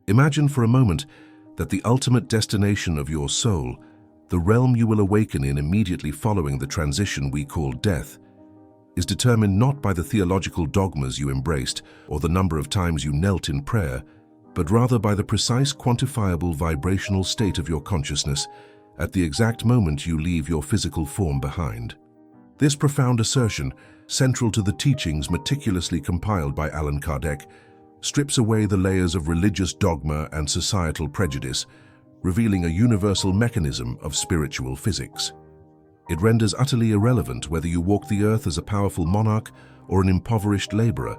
Imagine for a moment that the ultimate destination of your soul, the realm you will awaken in immediately following the transition we call death, is determined not by the theological dogmas you embraced or the number of times you knelt in prayer, but rather by the precise quantifiable vibrational state of your consciousness at the exact moment you leave your physical form behind. This profound assertion, central to the teachings meticulously compiled by Allan Kardec, strips away the layers of religious dogma and societal prejudice, revealing a universal mechanism of spiritual physics. It renders utterly irrelevant whether you walk the earth as a powerful monarch or an impoverished laborer,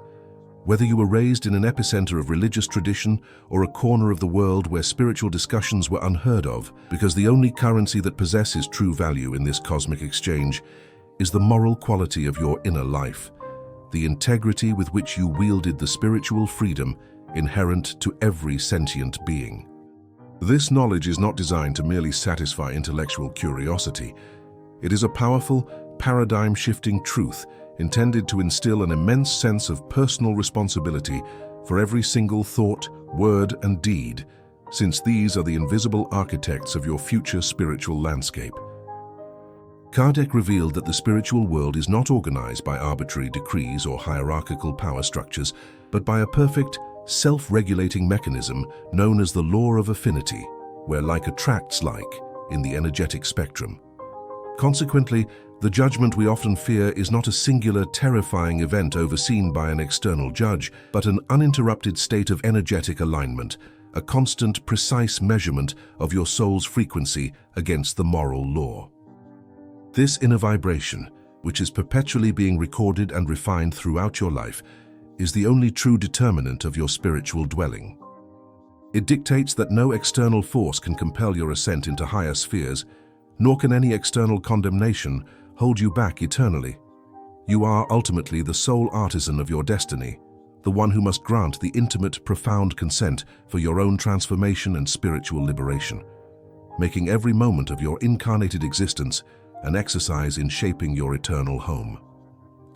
whether you were raised in an epicenter of religious tradition or a corner of the world where spiritual discussions were unheard of, because the only currency that possesses true value in this cosmic exchange is the moral quality of your inner life, the integrity with which you wielded the spiritual freedom inherent to every sentient being. This knowledge is not designed to merely satisfy intellectual curiosity. It is a powerful, paradigm-shifting truth intended to instill an immense sense of personal responsibility for every single thought, word, and deed, since these are the invisible architects of your future spiritual landscape. Kardec revealed that the spiritual world is not organized by arbitrary decrees or hierarchical power structures, but by a perfect, self-regulating mechanism known as the law of affinity, where like attracts like in the energetic spectrum. Consequently, the judgment we often fear is not a singular, terrifying event overseen by an external judge, but an uninterrupted state of energetic alignment, a constant, precise measurement of your soul's frequency against the moral law. This inner vibration, which is perpetually being recorded and refined throughout your life, is the only true determinant of your spiritual dwelling. It dictates that no external force can compel your ascent into higher spheres, nor can any external condemnation hold you back eternally. You are ultimately the sole artisan of your destiny, the one who must grant the intimate, profound consent for your own transformation and spiritual liberation, making every moment of your incarnated existence an exercise in shaping your eternal home.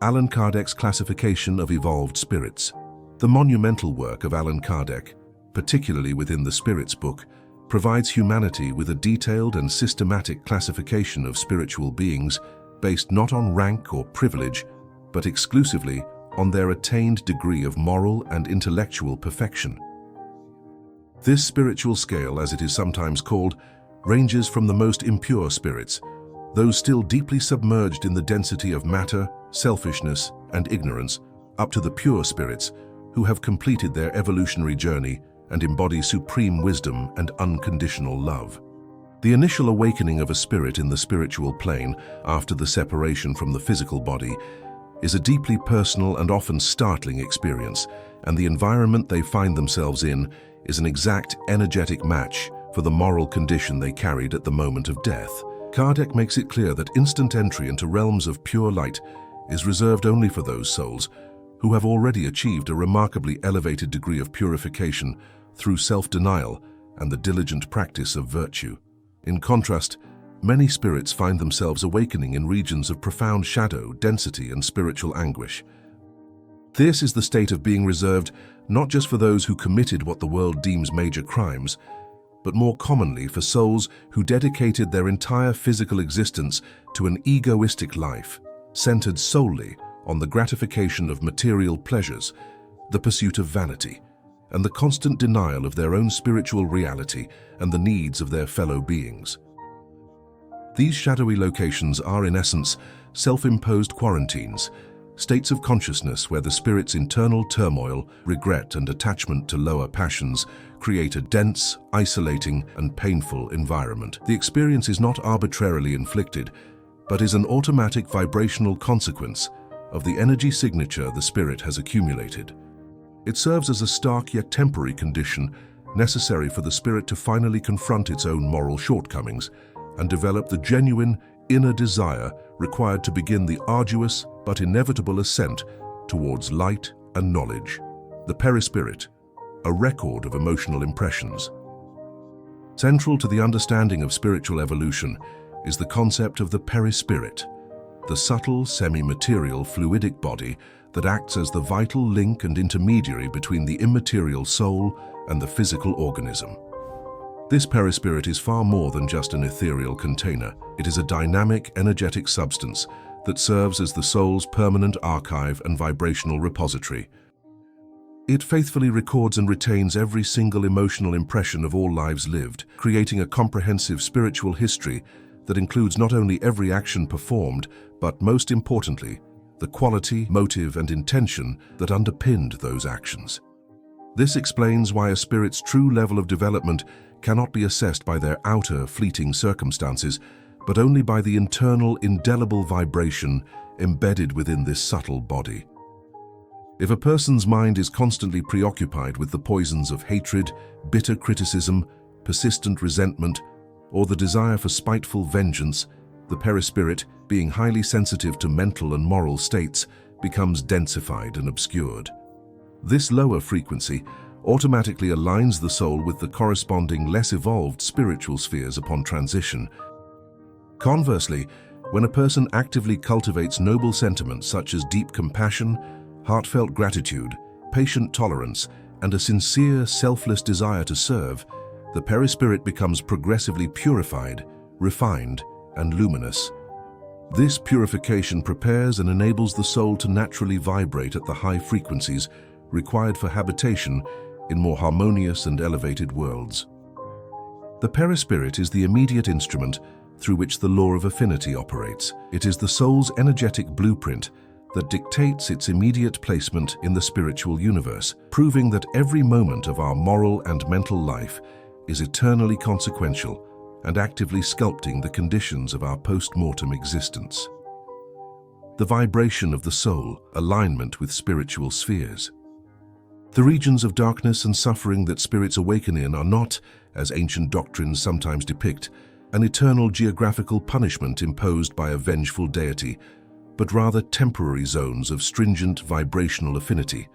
Allan Kardec's classification of evolved spirits. The monumental work of Allan Kardec, particularly within the Spirits book, provides humanity with a detailed and systematic classification of spiritual beings based not on rank or privilege, but exclusively on their attained degree of moral and intellectual perfection. This spiritual scale, as it is sometimes called, ranges from the most impure spirits, those still deeply submerged in the density of matter, selfishness, and ignorance, up to the pure spirits who have completed their evolutionary journey and embody supreme wisdom and unconditional love. The initial awakening of a spirit in the spiritual plane after the separation from the physical body is a deeply personal and often startling experience, and the environment they find themselves in is an exact energetic match for the moral condition they carried at the moment of death. Kardec makes it clear that instant entry into realms of pure light is reserved only for those souls who have already achieved a remarkably elevated degree of purification through self-denial and the diligent practice of virtue. In contrast, many spirits find themselves awakening in regions of profound shadow, density, and spiritual anguish. This is the state of being reserved not just for those who committed what the world deems major crimes, but more commonly for souls who dedicated their entire physical existence to an egoistic life, centered solely on the gratification of material pleasures, the pursuit of vanity, and the constant denial of their own spiritual reality and the needs of their fellow beings. These shadowy locations are, in essence, self-imposed quarantines, states of consciousness where the spirit's internal turmoil, regret, and attachment to lower passions create a dense, isolating, and painful environment. The experience is not arbitrarily inflicted, but is an automatic vibrational consequence of the energy signature the spirit has accumulated. It serves as a stark yet temporary condition necessary for the spirit to finally confront its own moral shortcomings and develop the genuine inner desire required to begin the arduous but inevitable ascent towards light and knowledge. The perispirit, a record of emotional impressions. Central to the understanding of spiritual evolution is the concept of the perispirit, the subtle, semi-material, fluidic body that acts as the vital link and intermediary between the immaterial soul and the physical organism. This perispirit is far more than just an ethereal container. It is a dynamic, energetic substance that serves as the soul's permanent archive and vibrational repository. It faithfully records and retains every single emotional impression of all lives lived, creating a comprehensive spiritual history that includes not only every action performed, but most importantly, the quality, motive, and intention that underpinned those actions. This explains why a spirit's true level of development cannot be assessed by their outer, fleeting circumstances, but only by the internal, indelible vibration embedded within this subtle body. If a person's mind is constantly preoccupied with the poisons of hatred, bitter criticism, persistent resentment, or the desire for spiteful vengeance, the perispirit, being highly sensitive to mental and moral states, becomes densified and obscured. This lower frequency automatically aligns the soul with the corresponding less evolved spiritual spheres upon transition. Conversely, when a person actively cultivates noble sentiments such as deep compassion, heartfelt gratitude, patient tolerance, and a sincere, selfless desire to serve, the perispirit becomes progressively purified, refined, and luminous. This purification prepares and enables the soul to naturally vibrate at the high frequencies required for habitation in more harmonious and elevated worlds. The perispirit is the immediate instrument through which the law of affinity operates. It is the soul's energetic blueprint that dictates its immediate placement in the spiritual universe, proving that every moment of our moral and mental life is eternally consequential and actively sculpting the conditions of our post-mortem existence. The vibration of the soul, alignment with spiritual spheres. The regions of darkness and suffering that spirits awaken in are not, as ancient doctrines sometimes depict, an eternal geographical punishment imposed by a vengeful deity, but rather temporary zones of stringent vibrational affinity.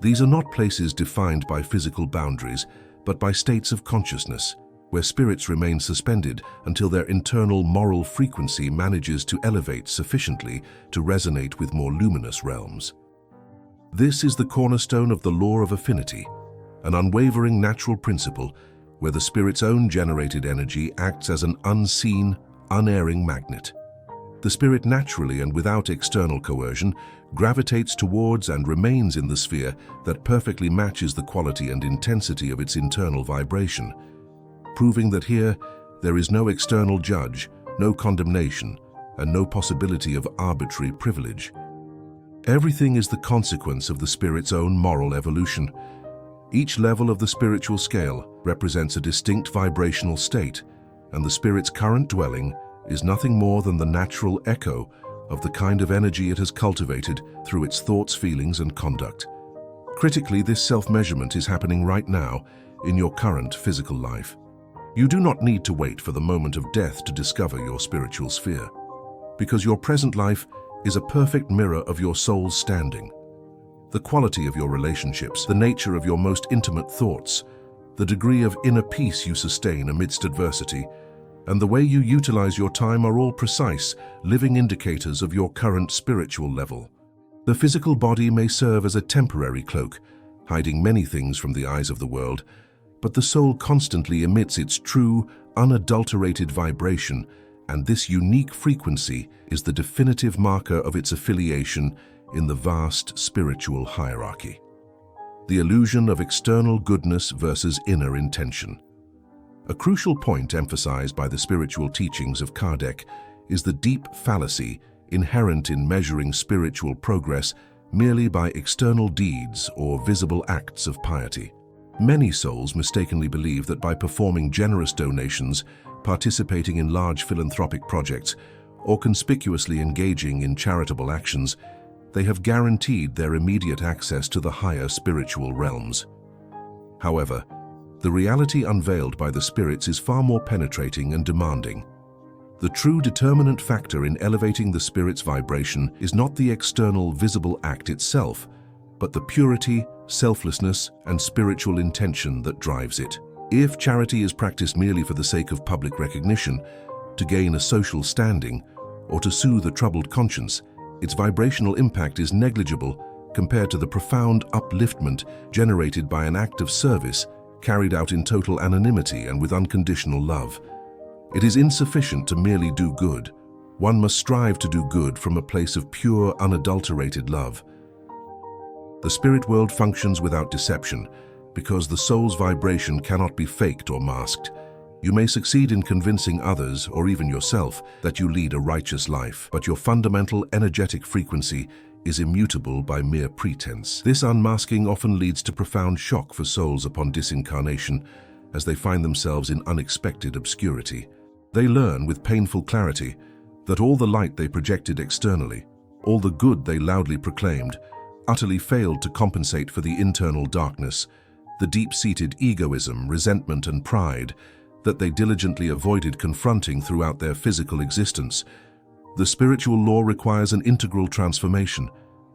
These are not places defined by physical boundaries, but by states of consciousness, where spirits remain suspended until their internal moral frequency manages to elevate sufficiently to resonate with more luminous realms. This is the cornerstone of the law of affinity, an unwavering natural principle where the spirit's own generated energy acts as an unseen, unerring magnet. The spirit naturally and without external coercion gravitates towards and remains in the sphere that perfectly matches the quality and intensity of its internal vibration, proving that here there is no external judge, no condemnation, and no possibility of arbitrary privilege. Everything is the consequence of the spirit's own moral evolution. Each level of the spiritual scale represents a distinct vibrational state, and the spirit's current dwelling is nothing more than the natural echo of the kind of energy it has cultivated through its thoughts, feelings, and conduct. Critically, this self-measurement is happening right now in your current physical life. You do not need to wait for the moment of death to discover your spiritual sphere, because your present life is a perfect mirror of your soul's standing. The quality of your relationships, the nature of your most intimate thoughts, the degree of inner peace you sustain amidst adversity, and the way you utilize your time are all precise, living indicators of your current spiritual level. The physical body may serve as a temporary cloak, hiding many things from the eyes of the world, but the soul constantly emits its true, unadulterated vibration, and this unique frequency is the definitive marker of its affiliation in the vast spiritual hierarchy. The illusion of external goodness versus inner intention. A crucial point emphasized by the spiritual teachings of Kardec is the deep fallacy inherent in measuring spiritual progress merely by external deeds or visible acts of piety. Many souls mistakenly believe that by performing generous donations, participating in large philanthropic projects, or conspicuously engaging in charitable actions, they have guaranteed their immediate access to the higher spiritual realms. However, the reality unveiled by the spirits is far more penetrating and demanding. The true determinant factor in elevating the spirit's vibration is not the external visible act itself, but the purity, selflessness, and spiritual intention that drives it. If charity is practiced merely for the sake of public recognition, to gain a social standing, or to soothe a troubled conscience, its vibrational impact is negligible compared to the profound upliftment generated by an act of service carried out in total anonymity and with unconditional love. It is insufficient to merely do good. One must strive to do good from a place of pure, unadulterated love. The spirit world functions without deception because the soul's vibration cannot be faked or masked. You may succeed in convincing others, or even yourself, that you lead a righteous life, but your fundamental energetic frequency is immutable by mere pretense. This unmasking often leads to profound shock for souls upon disincarnation, as they find themselves in unexpected obscurity. They learn with painful clarity that all the light they projected externally, all the good they loudly proclaimed, utterly failed to compensate for the internal darkness, the deep-seated egoism, resentment, and pride that they diligently avoided confronting throughout their physical existence. The spiritual law requires an integral transformation.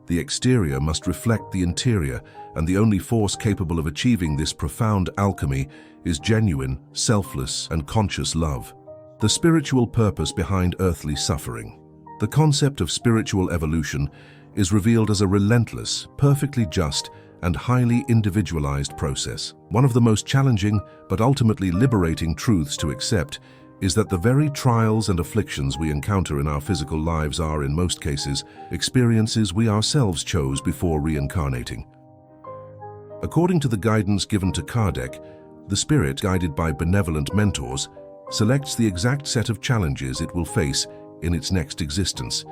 The exterior must reflect the interior, and the only force capable of achieving this profound alchemy is genuine, selfless, and conscious love. The spiritual purpose behind earthly suffering. The concept of spiritual evolution is revealed as a relentless, perfectly just, and highly individualized process. One of the most challenging but ultimately liberating truths to accept is that the very trials and afflictions we encounter in our physical lives are, in most cases, experiences we ourselves chose before reincarnating. According to the guidance given to Kardec, the spirit, guided by benevolent mentors, selects the exact set of challenges it will face in its next existence.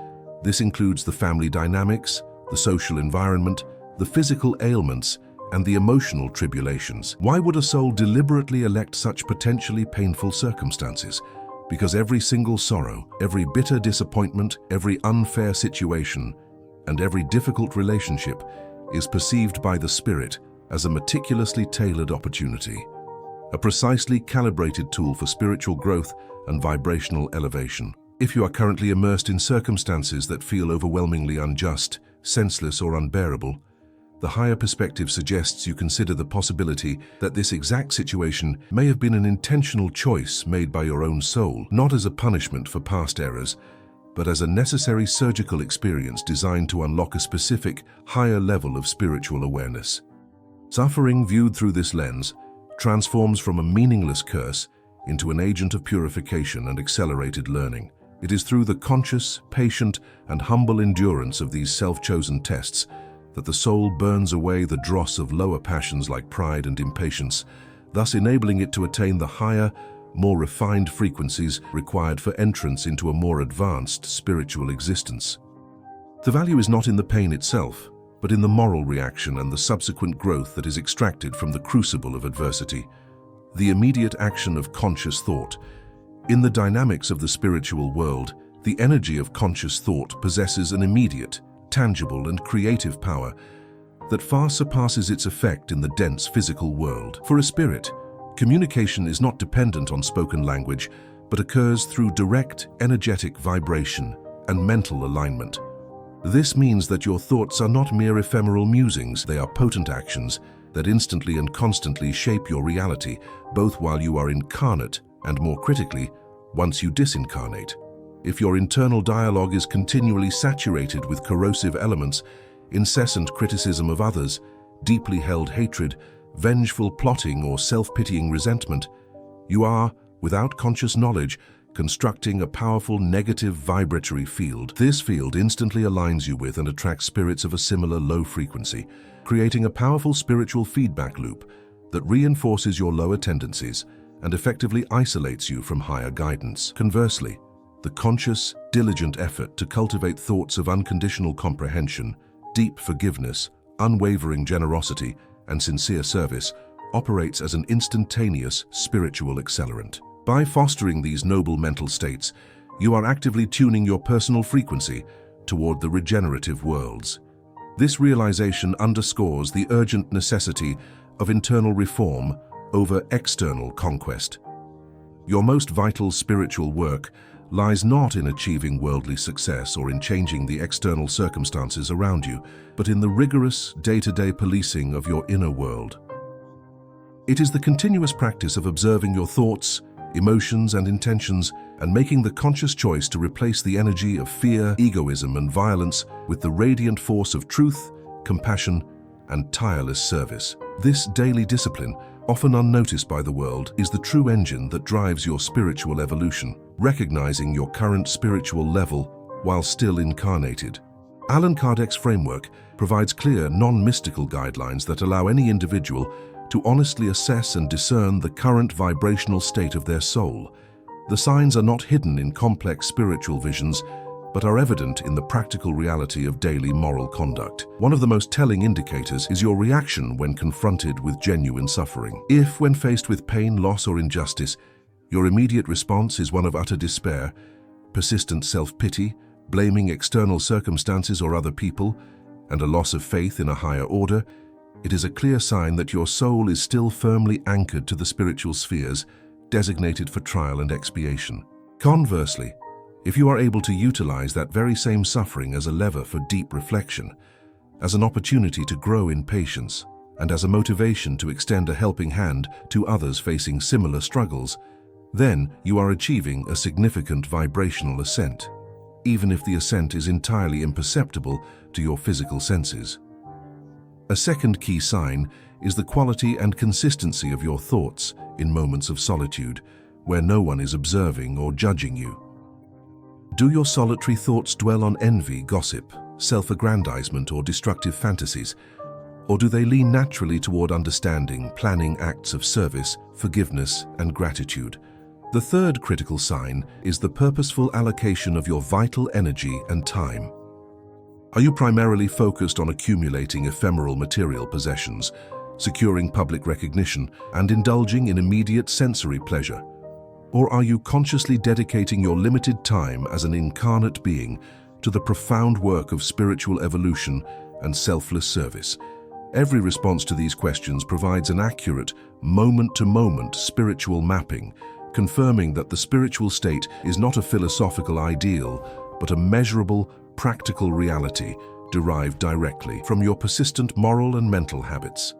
This includes the family dynamics, the social environment, the physical ailments, and the emotional tribulations. Why would a soul deliberately elect such potentially painful circumstances? Because every single sorrow, every bitter disappointment, every unfair situation, and every difficult relationship is perceived by the spirit as a meticulously tailored opportunity, a precisely calibrated tool for spiritual growth and vibrational elevation. If you are currently immersed in circumstances that feel overwhelmingly unjust, senseless, or unbearable, the higher perspective suggests you consider the possibility that this exact situation may have been an intentional choice made by your own soul, not as a punishment for past errors, but as a necessary surgical experience designed to unlock a specific, higher level of spiritual awareness. Suffering viewed through this lens transforms from a meaningless curse into an agent of purification and accelerated learning. It is through the conscious, patient, and humble endurance of these self-chosen tests that the soul burns away the dross of lower passions like pride and impatience, thus enabling it to attain the higher, more refined frequencies required for entrance into a more advanced spiritual existence. The value is not in the pain itself, but in the moral reaction and the subsequent growth that is extracted from the crucible of adversity. The immediate action of conscious thought. In the dynamics of the spiritual world, the energy of conscious thought possesses an immediate, tangible, and creative power that far surpasses its effect in the dense physical world. For a spirit, communication is not dependent on spoken language, but occurs through direct, energetic vibration and mental alignment. This means that your thoughts are not mere ephemeral musings, they are potent actions that instantly and constantly shape your reality, both while you are incarnate and, more critically, once you disincarnate. If your internal dialogue is continually saturated with corrosive elements, incessant criticism of others, deeply held hatred, vengeful plotting, or self-pitying resentment, you are, without conscious knowledge, constructing a powerful negative vibratory field. This field instantly aligns you with and attracts spirits of a similar low frequency, creating a powerful spiritual feedback loop that reinforces your lower tendencies and effectively isolates you from higher guidance. Conversely, the conscious, diligent effort to cultivate thoughts of unconditional comprehension, deep forgiveness, unwavering generosity, and sincere service operates as an instantaneous spiritual accelerant. By fostering these noble mental states, you are actively tuning your personal frequency toward the regenerative worlds. This realization underscores the urgent necessity of internal reform over external conquest. Your most vital spiritual work lies not in achieving worldly success or in changing the external circumstances around you, but in the rigorous, day-to-day policing of your inner world. It is the continuous practice of observing your thoughts, emotions, and intentions and making the conscious choice to replace the energy of fear, egoism, and violence with the radiant force of truth, compassion, and tireless service. This daily discipline, often unnoticed by the world, is the true engine that drives your spiritual evolution, recognizing your current spiritual level while still incarnated. Allan Kardec's framework provides clear, non-mystical guidelines that allow any individual to honestly assess and discern the current vibrational state of their soul. The signs are not hidden in complex spiritual visions, but are evident in the practical reality of daily moral conduct. One of the most telling indicators is your reaction when confronted with genuine suffering. If, when faced with pain, loss, or injustice, your immediate response is one of utter despair, persistent self-pity, blaming external circumstances or other people, and a loss of faith in a higher order, it is a clear sign that your soul is still firmly anchored to the spiritual spheres designated for trial and expiation. Conversely, if you are able to utilize that very same suffering as a lever for deep reflection, as an opportunity to grow in patience, and as a motivation to extend a helping hand to others facing similar struggles, then you are achieving a significant vibrational ascent, even if the ascent is entirely imperceptible to your physical senses. A second key sign is the quality and consistency of your thoughts in moments of solitude, where no one is observing or judging you. Do your solitary thoughts dwell on envy, gossip, self-aggrandizement, or destructive fantasies? Or do they lean naturally toward understanding, planning acts of service, forgiveness, and gratitude? The third critical sign is the purposeful allocation of your vital energy and time. Are you primarily focused on accumulating ephemeral material possessions, securing public recognition, and indulging in immediate sensory pleasure? Or are you consciously dedicating your limited time as an incarnate being to the profound work of spiritual evolution and selfless service? Every response to these questions provides an accurate, moment-to-moment spiritual mapping, confirming that the spiritual state is not a philosophical ideal, but a measurable, practical reality derived directly from your persistent moral and mental habits.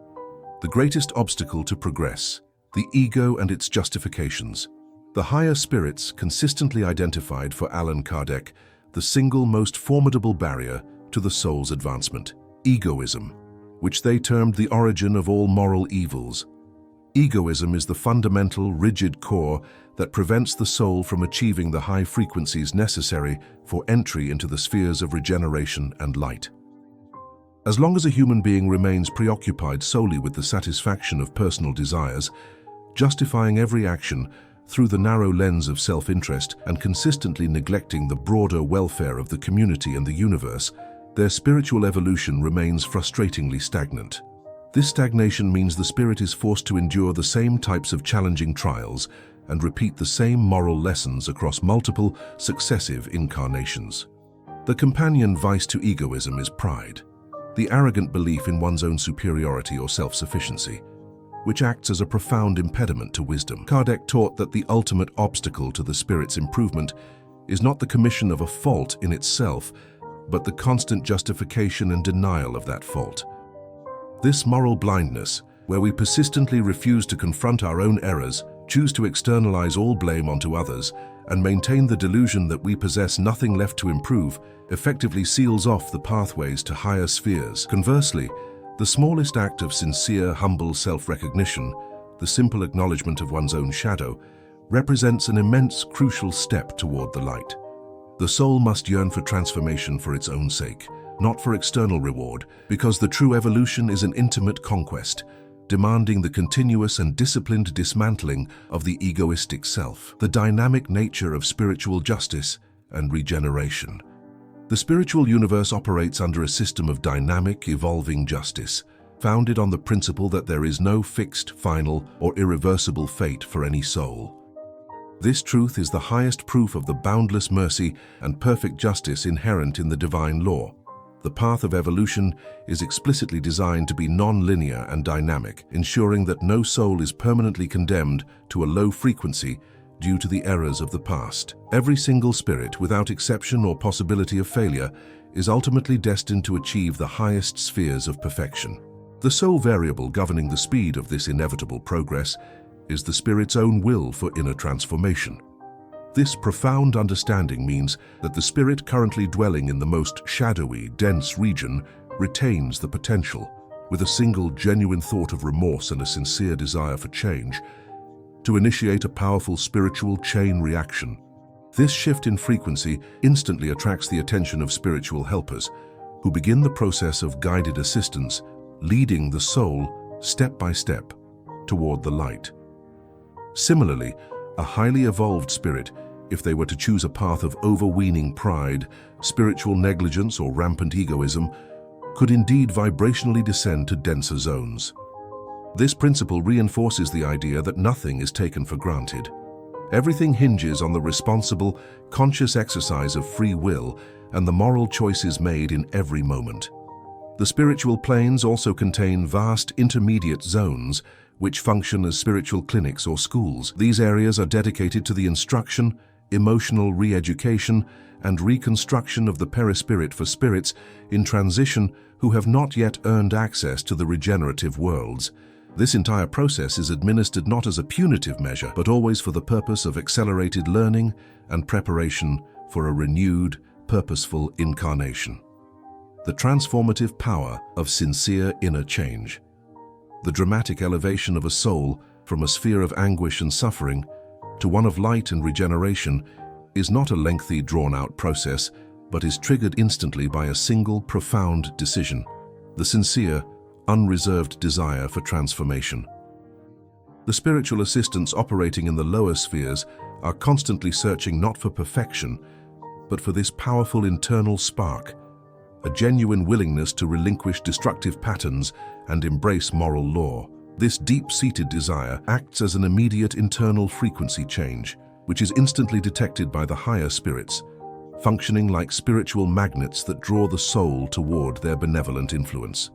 The greatest obstacle to progress, the ego and its justifications. The higher spirits consistently identified for Allan Kardec the single most formidable barrier to the soul's advancement: egoism, which they termed the origin of all moral evils. Egoism is the fundamental, rigid core that prevents the soul from achieving the high frequencies necessary for entry into the spheres of regeneration and light. As long as a human being remains preoccupied solely with the satisfaction of personal desires, justifying every action through the narrow lens of self-interest and consistently neglecting the broader welfare of the community and the universe, their spiritual evolution remains frustratingly stagnant. This stagnation means the spirit is forced to endure the same types of challenging trials and repeat the same moral lessons across multiple, successive incarnations. The companion vice to egoism is pride, the arrogant belief in one's own superiority or self-sufficiency, which acts as a profound impediment to wisdom. Kardec taught that the ultimate obstacle to the spirit's improvement is not the commission of a fault in itself, but the constant justification and denial of that fault. This moral blindness, where we persistently refuse to confront our own errors, choose to externalize all blame onto others, and maintain the delusion that we possess nothing left to improve, effectively seals off the pathways to higher spheres. Conversely, the smallest act of sincere, humble self-recognition, the simple acknowledgement of one's own shadow, represents an immense, crucial step toward the light. The soul must yearn for transformation for its own sake, not for external reward, because the true evolution is an intimate conquest, demanding the continuous and disciplined dismantling of the egoistic self, the dynamic nature of spiritual justice and regeneration. The spiritual universe operates under a system of dynamic, evolving justice, founded on the principle that there is no fixed, final, or irreversible fate for any soul. This truth is the highest proof of the boundless mercy and perfect justice inherent in the divine law. The path of evolution is explicitly designed to be non-linear and dynamic, ensuring that no soul is permanently condemned to a low frequency due to the errors of the past. Every single spirit, without exception or possibility of failure, is ultimately destined to achieve the highest spheres of perfection. The sole variable governing the speed of this inevitable progress is the spirit's own will for inner transformation. This profound understanding means that the spirit currently dwelling in the most shadowy, dense region retains the potential, with a single genuine thought of remorse and a sincere desire for change, to initiate a powerful spiritual chain reaction. This shift in frequency instantly attracts the attention of spiritual helpers, who begin the process of guided assistance, leading the soul step by step toward the light. Similarly, a highly evolved spirit, if they were to choose a path of overweening pride, spiritual negligence, or rampant egoism, could indeed vibrationally descend to denser zones. This principle reinforces the idea that nothing is taken for granted. Everything hinges on the responsible, conscious exercise of free will and the moral choices made in every moment. The spiritual planes also contain vast intermediate zones which function as spiritual clinics or schools. These areas are dedicated to the instruction, emotional re-education, and reconstruction of the perispirit for spirits in transition who have not yet earned access to the regenerative worlds. This entire process is administered not as a punitive measure, but always for the purpose of accelerated learning and preparation for a renewed, purposeful incarnation. The transformative power of sincere inner change. The dramatic elevation of a soul from a sphere of anguish and suffering to one of light and regeneration is not a lengthy, drawn-out process, but is triggered instantly by a single, profound decision: the sincere, unreserved desire for transformation. The spiritual assistants operating in the lower spheres are constantly searching not for perfection, but for this powerful internal spark, a genuine willingness to relinquish destructive patterns and embrace moral law. This deep-seated desire acts as an immediate internal frequency change, which is instantly detected by the higher spirits, functioning like spiritual magnets that draw the soul toward their benevolent influence.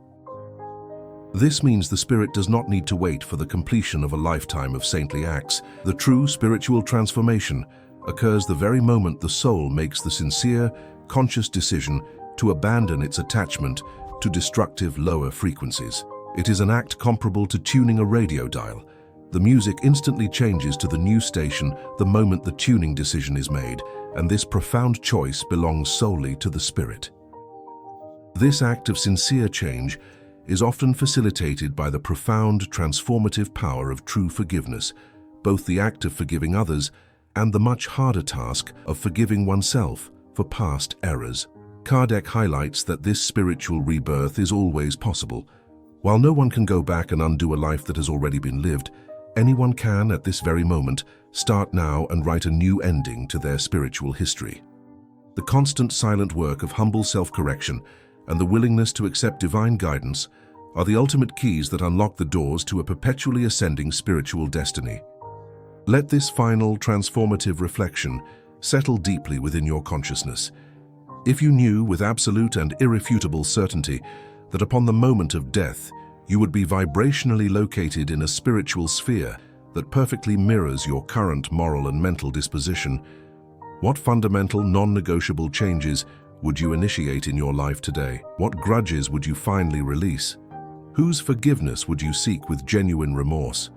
This means the spirit does not need to wait for the completion of a lifetime of saintly acts. The true spiritual transformation occurs the very moment the soul makes the sincere, conscious decision to abandon its attachment to destructive lower frequencies. It is an act comparable to tuning a radio dial. The music instantly changes to the new station the moment the tuning decision is made, and this profound choice belongs solely to the spirit. This act of sincere change is often facilitated by the profound transformative power of true forgiveness, both the act of forgiving others and the much harder task of forgiving oneself for past errors. Kardec highlights that this spiritual rebirth is always possible. While no one can go back and undo a life that has already been lived, anyone can, at this very moment, start now and write a new ending to their spiritual history. The constant silent work of humble self-correction and the willingness to accept divine guidance are the ultimate keys that unlock the doors to a perpetually ascending spiritual destiny. Let this final transformative reflection settle deeply within your consciousness. If you knew with absolute and irrefutable certainty that upon the moment of death you would be vibrationally located in a spiritual sphere that perfectly mirrors your current moral and mental disposition, what fundamental, non-negotiable changes would you initiate in your life today? What grudges would you finally release? Whose forgiveness would you seek with genuine remorse?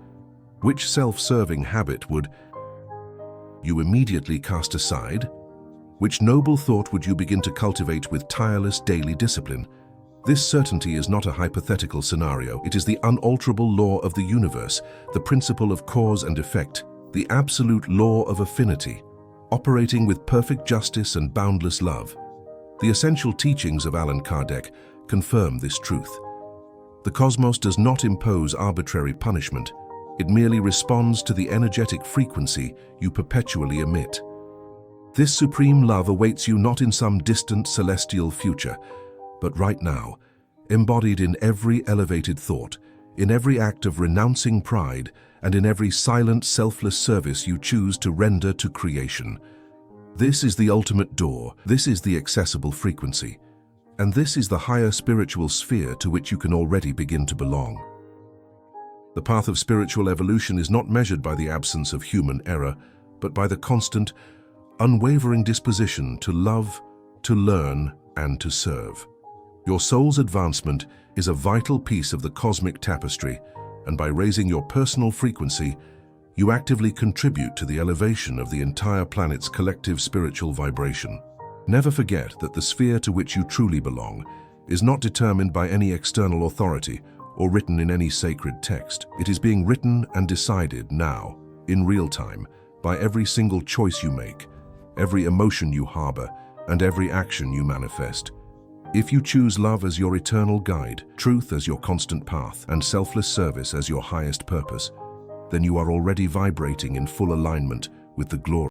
Which self-serving habit would you immediately cast aside? Which noble thought would you begin to cultivate with tireless daily discipline? This certainty is not a hypothetical scenario. It is the unalterable law of the universe, the principle of cause and effect, the absolute law of affinity, operating with perfect justice and boundless love. The essential teachings of Allan Kardec confirm this truth. The cosmos does not impose arbitrary punishment. It merely responds to the energetic frequency you perpetually emit. This supreme love awaits you not in some distant celestial future, but right now, embodied in every elevated thought, in every act of renouncing pride, and in every silent, selfless service you choose to render to creation. This is the ultimate door, this is the accessible frequency, and this is the higher spiritual sphere to which you can already begin to belong. The path of spiritual evolution is not measured by the absence of human error, but by the constant, unwavering disposition to love, to learn, and to serve. Your soul's advancement is a vital piece of the cosmic tapestry, and by raising your personal frequency, You actively contribute to the elevation of the entire planet's collective spiritual vibration. Never forget that the sphere to which you truly belong is not determined by any external authority or written in any sacred text. It is being written and decided now, in real time, by every single choice you make, every emotion you harbor, and every action you manifest. If you choose love as your eternal guide, truth as your constant path, and selfless service as your highest purpose, then you are already vibrating in full alignment with the glory